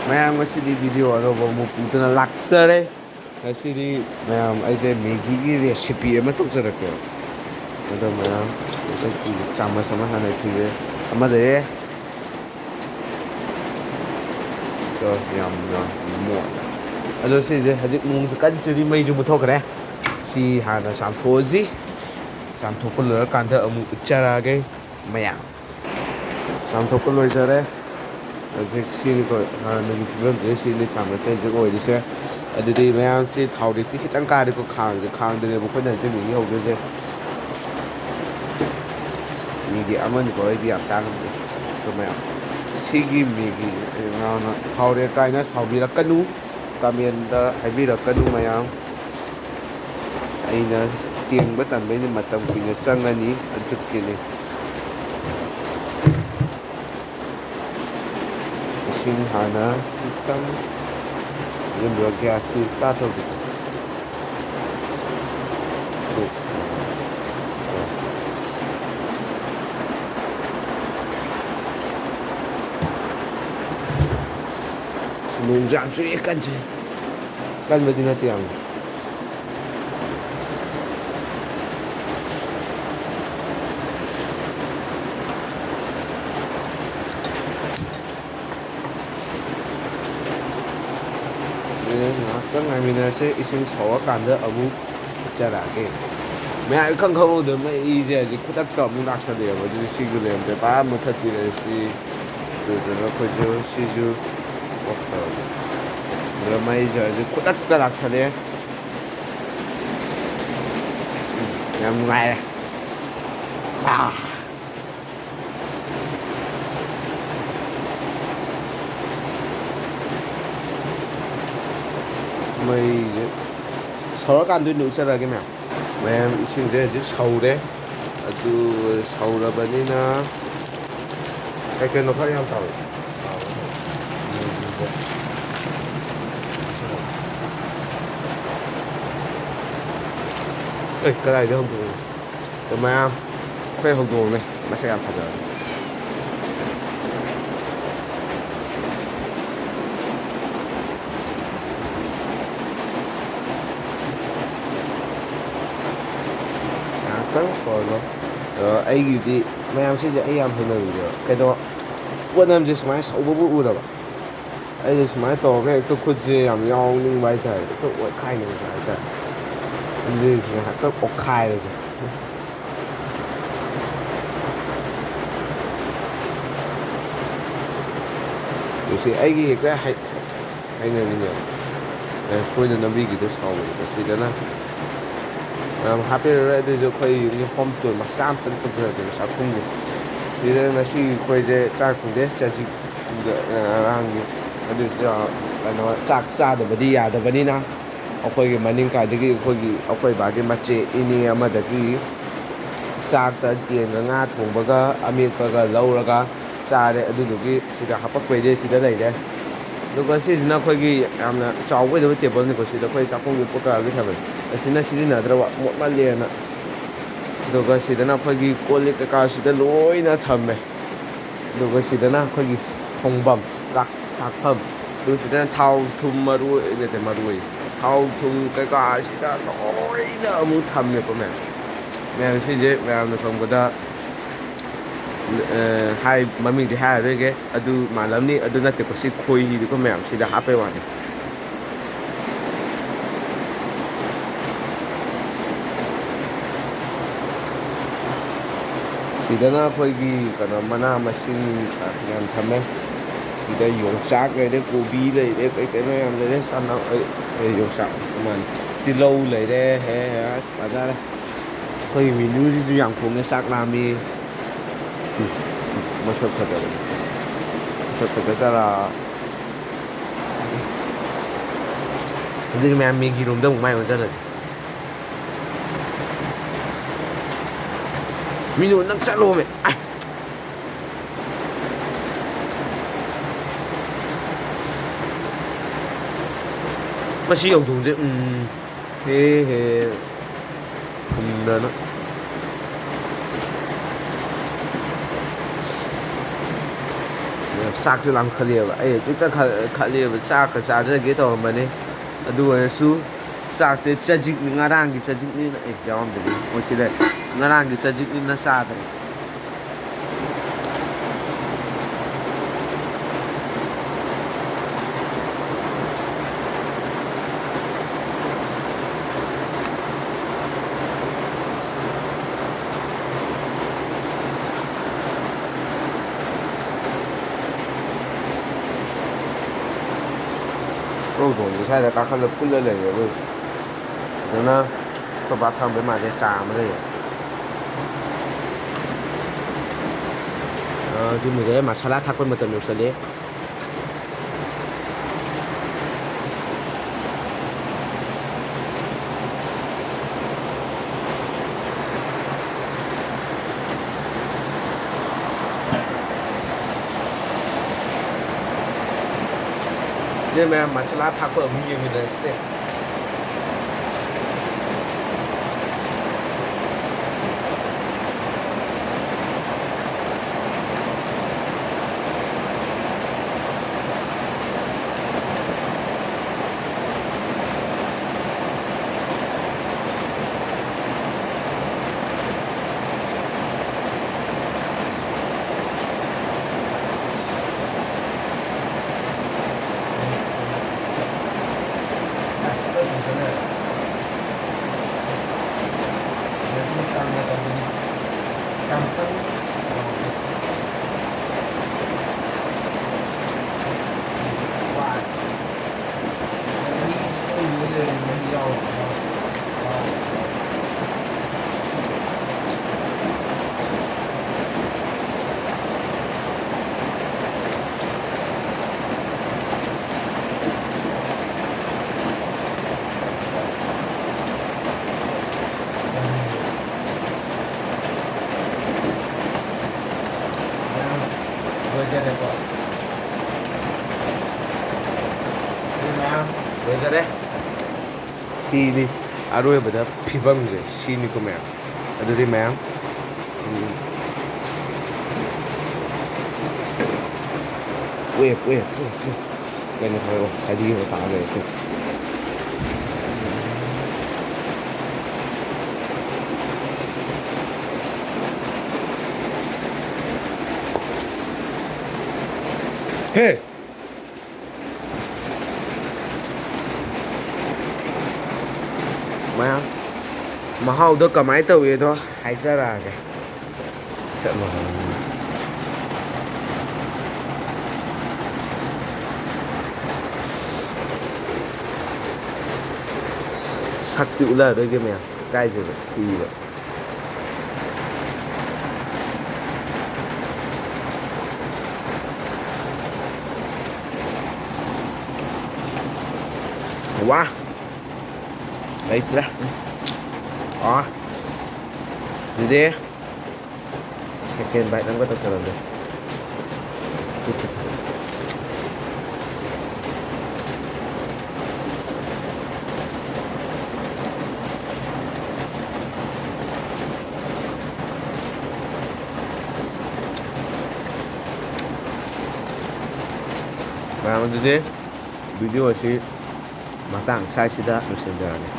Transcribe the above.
ꯃꯌꯥꯝ ꯉꯁꯤꯗꯤ ꯚꯤꯗꯤꯑꯣ ꯑꯅꯧꯕ ꯑꯃꯨꯛ ꯄꯨꯗꯨꯅ ꯂꯥꯛꯆꯔꯦ. ꯉꯁꯤꯗꯤ ꯃꯌꯥꯝ ꯑꯩꯁꯦ ꯃꯦꯒꯤꯒꯤ ꯔꯦꯁꯤꯄꯤ ꯑꯃ ꯇꯧꯖꯔꯛꯀꯦꯕ. ꯑꯗꯣ ꯃꯌꯥꯝ ꯍꯟꯗꯛꯀꯤ ꯆꯥꯃꯁ ꯑꯃ ꯍꯥꯟꯅ ꯊꯤꯔꯦ. ꯑꯃ ꯂꯩꯔꯦ. ꯑꯗꯣ ꯌꯥꯝꯅ ꯃꯣꯠꯂꯦ. ꯑꯗꯣ ꯁꯤꯁꯦ ꯍꯧꯖꯤꯛ ꯅꯣꯡꯁꯦ ꯀꯟꯅ ꯆꯨꯔꯤ, ꯃꯩꯁꯨ ꯃꯨꯠꯊꯣꯛꯈ꯭ꯔꯦ. ꯁꯤ ꯍꯥꯟꯅ ꯆꯥꯝꯊꯣꯛꯑꯁꯤ. ꯆꯥꯝꯊꯣꯛꯄ ꯂꯣꯏꯔꯀꯥꯟꯗ ꯑꯃꯨꯛ ꯎꯠꯆꯔꯛꯑꯒꯦ ꯃꯌꯥꯝ. ꯆꯥꯝꯊꯣꯛꯄ ꯂꯣꯏꯖꯔꯦ. ꯍꯧꯖꯤꯛ ꯁꯤꯅꯤꯀꯣ ꯍꯥꯟꯅꯒꯤ ꯐꯤꯕꯝꯁꯦ ꯁꯤꯅꯤ ꯆꯥꯃꯁꯁꯦ ꯍꯧꯖꯤꯛ ꯑꯣꯏꯔꯤꯁꯦ. ꯑꯗꯨꯗꯤ ꯃꯌꯥꯝꯁꯤ ꯊꯥꯎꯔꯦꯛꯇꯤ ꯈꯤꯇꯪ ꯀꯥꯔꯦꯀꯣ ꯈꯥꯡꯗꯅꯦꯕ ꯑꯩꯈꯣꯏꯅ ꯍꯧꯖꯤꯛ ꯃꯦꯒꯤ ꯍꯧꯗꯣꯏꯁꯦ. ꯃꯦꯒꯤ ꯑꯃꯅꯤꯀꯣ ꯑꯩꯗꯤ ꯌꯥꯝ ꯆꯥ ꯉꯝꯗꯦ. ꯑꯗꯣ ꯃꯌꯥꯝ ꯁꯤꯒꯤ ꯃꯦꯒꯤ ꯌꯥꯝꯅ ꯊꯥꯎꯔꯦꯛ ꯀꯥꯏꯅ ꯁꯥꯎꯕꯤꯔꯛꯀꯅꯨ. ꯀꯃꯦꯟꯗ ꯍꯥꯏꯕꯤꯔꯛꯀꯅꯨ ꯃꯌꯥꯝ. ꯑꯩꯅ ꯇꯦꯡꯕ ꯇꯟꯕꯩꯅꯤ, ꯃꯇꯝ ꯀꯨꯏꯅ ꯆꯪꯉꯅꯤ ꯑꯗꯨꯒꯤꯅꯤ. ꯏꯁꯤꯡ ꯍꯥꯟꯅ ꯈꯤꯇꯪ ꯍꯩꯖꯤꯟꯕꯤꯔꯣ. ꯒ꯭ꯌꯥꯁꯇꯤ ꯏꯁꯇꯥꯔꯠ ꯇꯧꯗ꯭ꯔꯤꯀꯣ. ꯅꯣꯡꯁꯨ ꯌꯥꯝ ꯆꯨꯏ, ꯀꯟꯅ ꯆꯨꯏ. ꯀꯟꯕꯗꯤ ꯅꯠꯇꯦ ꯌꯥꯝꯅ. ꯉꯥꯏꯍꯥꯛꯇꯪ ꯉꯥꯏꯃꯤꯟꯅꯔꯁꯦ. ꯏꯁꯤꯡ ꯁꯧꯔꯀꯥꯟꯗ ꯑꯃꯨꯛ ꯎꯠꯆꯔꯛꯑꯒꯦ. ꯃꯌꯥꯝ ꯏꯈꯪ ꯈꯪꯍꯧꯗꯕ ꯃꯩꯁꯦ ꯍꯧꯖꯤꯛ ꯈꯨꯗꯛꯇ ꯑꯃꯨꯛ ꯂꯥꯛꯁꯜꯂꯛꯑꯦꯕ. ꯑꯗꯨꯗꯤ ꯁꯤꯁꯨ ꯂꯩꯔꯝꯗ꯭ꯔꯦ. ꯄꯨꯔꯥ ꯃꯨꯠꯊꯠꯄꯤꯔꯁꯤ. ꯑꯗꯨꯗꯨꯅ ꯑꯩꯈꯣꯏꯁꯨ ꯁꯤꯁꯨ ꯑꯣꯐ ꯇꯧꯔꯁꯤ. ꯑꯗꯨꯒ ꯃꯩꯁꯦ ꯍꯧꯖꯤꯛ ꯈꯨꯗꯛꯇ ꯂꯥꯛꯁꯜꯂꯛꯑꯦ. ꯌꯥꯝ ꯅꯨꯡꯉꯥꯏꯔꯦ. ꯃꯩꯁꯦ ꯁꯧꯔꯀꯥꯟꯗ ꯑꯣꯏꯅ ꯎꯠꯆꯔꯛꯑꯒꯦ ꯃꯌꯥꯝ. ꯃꯌꯥꯝ ꯏꯁꯤꯡꯁꯦ ꯍꯧꯖꯤꯛ ꯁꯧꯔꯦ. ꯑꯗꯨ ꯁꯧꯔꯕꯅꯤꯅ ꯀꯩ ꯀꯩꯅꯣ ꯈꯔ ꯌꯥꯝ ꯇꯧꯋꯦ. ꯀꯗꯥꯏꯗ ꯍꯧꯗꯣꯛꯑꯣ? ꯑꯗꯣ ꯃꯌꯥꯝ ꯑꯩꯈꯣꯏ ꯍꯧꯗꯣꯡꯅꯦ. ꯃꯁꯛ ꯌꯥꯝ ꯐꯖꯕꯅꯦ. ꯉꯥꯏꯍꯥꯛꯇꯪ ꯁꯧꯍꯜꯂꯣ. ꯑꯩꯒꯤꯗꯤ ꯃꯌꯥꯝ ꯁꯤꯁꯦ ꯑꯩ ꯌꯥꯝ ꯍꯩꯅꯕꯤꯅꯦꯕ. ꯀꯩꯅꯣ ꯄꯣꯠ ꯑꯃꯁꯦ ꯁꯨꯃꯥꯏꯅ ꯁꯧꯕꯕꯨ ꯎꯔꯕ ꯑꯩꯁꯦ ꯁꯨꯃꯥꯏꯅ ꯇꯧꯔꯒ ꯍꯦꯛꯇ ꯈꯨꯠꯁꯦ ꯌꯥꯝ ꯌꯥꯎꯅꯤꯡꯕ ꯍꯥꯏꯇꯥꯔꯦ. ꯍꯦꯛꯇ ꯑꯣꯠꯈꯥꯏꯅꯤꯡꯕ ꯍꯥꯏꯇꯥꯔꯦ. ꯑꯗꯨꯗꯤ ꯉꯥꯏꯍꯥꯛꯇꯪ ꯑꯣꯠꯈꯥꯏꯔꯁꯦ. ꯁꯤ ꯑꯩꯒꯤ ꯍꯦꯛꯇ ꯍꯩꯅꯕꯤꯅꯦꯕ. ꯁꯣꯏꯗꯅ ꯅꯝꯕꯤꯒꯤꯗ ꯁꯥꯎꯕꯗ ꯁꯤꯗꯅ ꯃꯌꯥꯝ ꯍꯥꯞꯄꯤꯔꯔꯣꯏ. ꯑꯗꯨꯏꯁꯨ ꯑꯩꯈꯣꯏ ꯌꯨꯝꯒꯤ ꯍꯣꯝ ꯇꯨꯔ ꯃꯆꯥ ꯑꯃꯇꯪ ꯇꯧꯖꯔꯛꯀꯦꯕ ꯆꯥꯛꯈꯨꯝꯒꯤ. ꯁꯤꯗ ꯉꯁꯤ ꯑꯩꯈꯣꯏꯁꯦ ꯆꯥꯛ ꯊꯣꯡꯗꯦ. ꯆꯖꯤꯛꯒ ꯉꯔꯥꯡꯒꯤ ꯑꯗꯨꯁꯨ ꯀꯩꯅꯣ ꯆꯥꯛ ꯆꯥꯗꯕꯗꯤ ꯌꯥꯗꯕꯅꯤꯅ ꯑꯩꯈꯣꯏꯒꯤ ꯃꯅꯤꯡꯀꯥꯏꯗꯒꯤ ꯑꯩꯈꯣꯏ ꯕꯥꯒꯤ ꯃꯆꯦ ꯏꯅꯦ ꯑꯃꯗꯒꯤ ꯆꯥꯛꯇ ꯌꯦꯟꯒ ꯉꯥ ꯊꯣꯡꯕꯒ ꯑꯃꯦꯠꯄꯒ ꯂꯧꯔꯒ ꯆꯥꯔꯦ. ꯑꯗꯨꯗꯨꯒꯤ ꯁꯤꯗ ꯍꯥꯄꯛꯄꯩꯗꯤ ꯁꯤꯗ ꯂꯩꯔꯦ. ꯑꯗꯨꯒ ꯁꯤꯁꯤꯅ ꯑꯩꯈꯣꯏꯒꯤ ꯌꯥꯝꯅ ꯆꯥꯎꯕ ꯑꯣꯏꯗꯕ ꯇꯦꯕꯜꯅꯤꯀꯣ. ꯁꯤꯗ ꯑꯩꯈꯣꯏ ꯆꯥꯛꯈꯨꯝꯒꯤ ꯄꯣꯠ ꯀꯩꯀꯥꯒꯤ ꯊꯝꯃꯦ. ꯑꯁꯤꯅ ꯁꯤꯖꯤꯟꯅꯗ꯭ꯔꯕ ꯃꯣꯠꯃꯜꯂꯦꯅ. ꯑꯗꯨꯒ ꯁꯤꯗꯅ ꯑꯩꯈꯣꯏꯒꯤ ꯀꯣꯜ ꯂꯤꯛ ꯀꯩꯀꯥ ꯁꯤꯗ ꯂꯣꯏꯅ ꯊꯝꯃꯦ. ꯑꯗꯨꯒ ꯁꯤꯗꯅ ꯑꯩꯈꯣꯏꯒꯤ ꯊꯣꯡꯐꯝ, ꯇꯥꯛꯐꯝ. ꯑꯗꯨꯒ ꯁꯤꯗꯅ ꯊꯥꯎ ꯊꯨꯝ ꯃꯔꯣꯏ ꯊꯥꯎ ꯊꯨꯝ ꯀꯩꯀꯥ ꯁꯤꯗ ꯂꯣꯏꯅ ꯑꯃꯨꯛ ꯊꯝꯃꯦꯀꯣ ꯃꯌꯥꯝ. ꯃꯌꯥꯝ ꯁꯤꯁꯦ ꯃꯌꯥꯝꯅ ꯈꯪꯕꯗ ꯃꯃꯤꯡꯗꯤ ꯍꯥꯏꯔꯔꯣꯏꯒꯦ. ꯑꯗꯨ ꯃꯥꯜꯂꯝꯅꯤ. ꯑꯗꯨ ꯅꯠꯇꯦꯀꯣ. ꯁꯤ ꯈꯣꯏꯍꯤꯗꯤꯀꯣ ꯃꯌꯥꯝ ꯁꯤꯗ ꯍꯥꯞꯄꯩ ꯋꯥꯅꯤ. ꯁꯤꯗꯅ ꯑꯩꯈꯣꯏꯒꯤ ꯀꯩꯅꯣ ꯃꯅꯥ ꯃꯁꯤꯡ ꯌꯥꯝ ꯊꯝꯃꯦ. ꯁꯤꯗ ꯌꯣꯡꯆꯥꯛ ꯂꯩꯔꯦ, ꯀꯣꯕꯤ ꯂꯩꯔꯦ, ꯀꯩ ꯀꯩꯅꯣ ꯌꯥꯝ ꯂꯩꯔꯦ. ꯌꯣꯡꯆꯥꯛ ꯃꯥꯅꯤ. ꯇꯤꯜꯍꯧ ꯂꯩꯔꯦ. ꯑꯁ ꯐꯖꯔꯦ. ꯑꯩꯈꯣꯏꯒꯤ ꯃꯦꯅꯨꯁꯤꯁꯨ ꯌꯥꯝ ꯈꯣꯡꯉꯦ. ꯆꯥꯛ ꯂꯥꯝꯃꯤ. ꯃꯁꯛ ꯐꯖꯕꯅꯤ. ꯃꯁꯛ ꯐꯖꯗꯔꯥ? ꯑꯗꯨꯗꯤ ꯃꯌꯥꯝ ꯃꯦꯒꯤ ꯔꯣꯝꯗ ꯑꯃꯨꯛ ꯃꯥꯏ ꯑꯣꯟꯁꯤꯜꯂꯒꯦ. ꯃꯤꯅꯨ ꯅꯪ ꯆꯠꯂꯣꯃꯦ. ꯃꯁꯤ ꯍꯧꯗꯣꯡꯁꯦ ꯍꯦ ꯈꯨꯝꯗꯅ. ꯆꯥꯛꯁꯦ ꯂꯥꯝꯈꯠꯂꯛꯑꯦꯕ ꯑꯩ ꯍꯦꯛꯇ ꯈꯠꯂꯦꯕ ꯆꯥꯛꯀ ꯆꯥꯖꯒꯦ ꯇꯧꯔꯝꯕꯅꯤ ꯑꯗꯨ ꯑꯣꯏꯔꯁꯨ ꯆꯥꯛꯁꯦ ꯆꯖꯤꯛꯅꯤ ꯉꯔꯥꯡꯒꯤ ꯆꯖꯤꯛꯅꯤꯅ ꯌꯥꯎꯔꯝꯗ꯭ꯔꯦ ꯃꯣꯏ ꯁꯤꯗ ꯉꯔꯥꯡꯒꯤ ꯆꯖꯤꯛꯅꯤꯅ ꯆꯥꯗ꯭ꯔꯦ ꯔꯧꯗꯣꯡꯁꯦ ꯁ꯭ꯋꯥꯏꯗ ꯀꯥꯈꯠꯂ ꯄꯨꯜꯂ ꯂꯩꯔꯦ ꯑꯩꯈꯣꯏ ꯑꯗꯨꯅ ꯑꯩꯈꯣꯏ ꯕꯥ ꯊꯝꯕꯩ ꯃꯥꯁꯦ ꯆꯥ ꯑꯃ ꯂꯩꯌꯦ ꯑꯗꯨꯃꯤꯗ ꯃꯁꯥꯂꯥ ꯊꯥꯛꯄ ꯃꯇꯝ ꯌꯧꯁꯜꯂꯦ 네, 매일 마살라 타고 음식입니다. ꯂꯣꯏꯖꯔꯦ ꯁꯤꯅꯤ ꯑꯔꯣꯏꯕꯗ ꯐꯤꯕꯝꯁꯦ ꯁꯤꯅꯤꯀꯣ ꯃꯌꯥꯝ ꯑꯗꯨꯗꯤ ꯃꯌꯥꯝ ꯀꯩꯅꯣ ꯍꯥꯏꯔꯛꯑꯣ ꯍꯥꯏꯗꯤꯒ ꯇꯥ ꯂꯩꯔꯦ ꯍꯦ ꯃꯌꯥꯝ ꯃꯍꯥꯎꯗꯣ ꯀꯃꯥꯏꯅ ꯇꯧꯏꯗꯣ ꯍꯥꯏꯖꯔꯛꯑꯒꯦ ꯆꯠꯂꯣ ꯁꯛꯇꯤ ꯎꯠꯂꯛꯑꯔꯣꯏꯒꯦ ꯃꯌꯥꯝ ꯏꯀꯥꯏꯖꯕ ꯊꯤꯕ ꯋꯥ ꯂꯩꯇ꯭ꯔꯦ ꯑꯗꯨꯗꯤ ꯁꯦꯀꯦꯟ ꯕꯥꯏꯠ ꯑꯃꯒ ꯇꯧꯊꯔꯝꯃꯦ ꯃꯌꯥꯝ ꯑꯗꯨꯗꯤ ꯚꯤꯗꯤꯑꯣ ꯑꯁꯤ ꯃꯇꯥꯡ ꯁ꯭ꯋꯥꯏꯁꯤꯗ ꯂꯣꯏꯁꯤꯟꯖꯔꯒꯦ